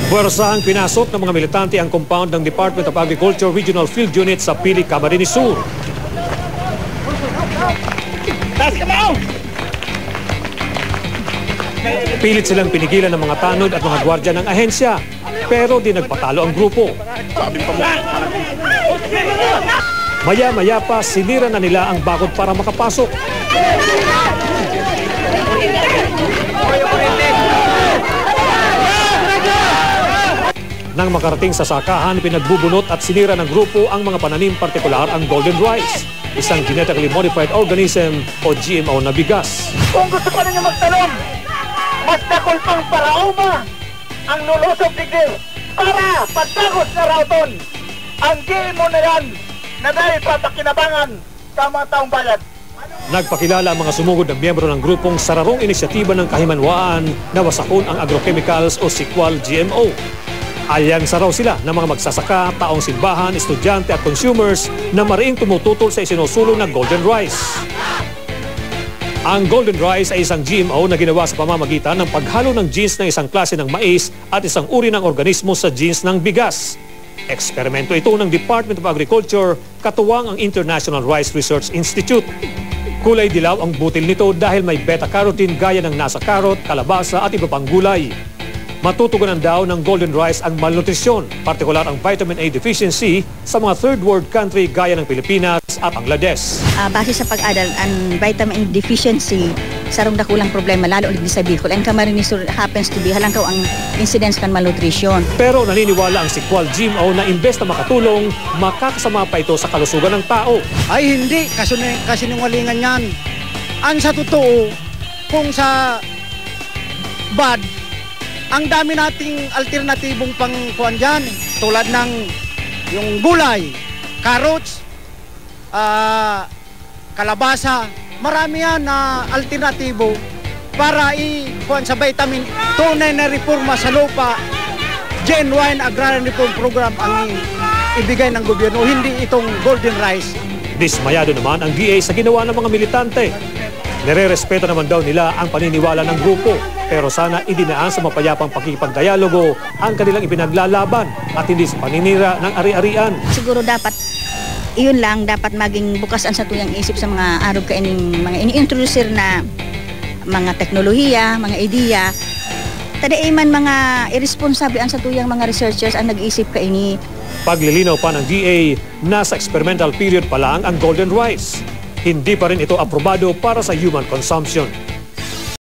Puwersahang pinasok ng mga militante ang compound ng Department of Agriculture Regional Field Unit sa Pili, Camarines Sur. Pilit silang pinigilan ng mga tanod at mga gwardya ng ahensya, pero di nagpatalo ang grupo. Maya-maya pa, sinira na nila ang bakod para makapasok. Nang makarating sa sakahan, pinagbubunot at sinira ng grupo ang mga pananim, partikular ang golden rice, isang genetically modified organism o GMO na bigas. Kung gusto pa ninyo magtalon, mas dakol pang parauma ang nulusog digdil para pagtagos na rauton ang GMO na yan na dahil papakinabangan sa mga taong bayan. Nagpakilala ang mga sumugod na miyembro ng grupong Sararong Inisyatiba ng Kahimanwaan na wasakon ang agrochemicals o Sikwal GMO. Alyansa raw sila ng mga magsasaka, taong simbahan, estudyante at consumers na mariing tumututol sa isinusulong na golden rice. Ang golden rice ay isang GMO na ginawa sa pamamagitan ng paghalo ng genes ng isang klase ng mais at isang uri ng organismo sa genes ng bigas. Eksperimento ito ng Department of Agriculture, katuwang ang International Rice Research Institute. Kulay dilaw ang butil nito dahil may beta-carotene gaya ng nasa carrot, kalabasa at iba pang gulay. Matutugunan daw ng golden rice ang malnutrisyon, partikular ang vitamin A deficiency sa mga third world country gaya ng Pilipinas at Bangladesh. Base sa pag-adal, ang vitamin A deficiency sarong dakulang problema lalo ulit sa Bicol. And Camarines Sur happens to be halangkaw ang incidence kan malnutrition. Pero naniniwala ang Sikwal GMO na imbes na makatulong, makakasama pa ito sa kalusugan ng tao. Ay hindi, kasinungalingan yan. Ang sa totoo, kung sa bad, ang dami nating alternatibong pangkuhan dyan, tulad ng yung gulay, carrots, kalabasa, marami yan na alternatibo para ikuhan sa vitamin. Tunay na reforma sa lupa, genuine agrarian reform program ang ibigay ng gobyerno, hindi itong golden rice. Dismayado naman ang DA sa ginawa ng mga militante. Nire-respeto naman daw nila ang paniniwala ng grupo, pero sana idinaan sa mapayapang pakikipagdialogo ang kanilang ipinaglalaban at hindi sa paninira ng ari-arian. Siguro dapat, iyon lang, dapat maging bukas ang sa tuyang isip sa mga arog kaining mga ini-introducer na mga teknolohiya, mga ideya. Tadaiman mga irresponsible ang sa tuyang mga researchers ang nag-isip kaini. Paglilinaw pa ng DA, nasa experimental period pa lang ang golden rice. Hindi pa rin ito aprobado para sa human consumption.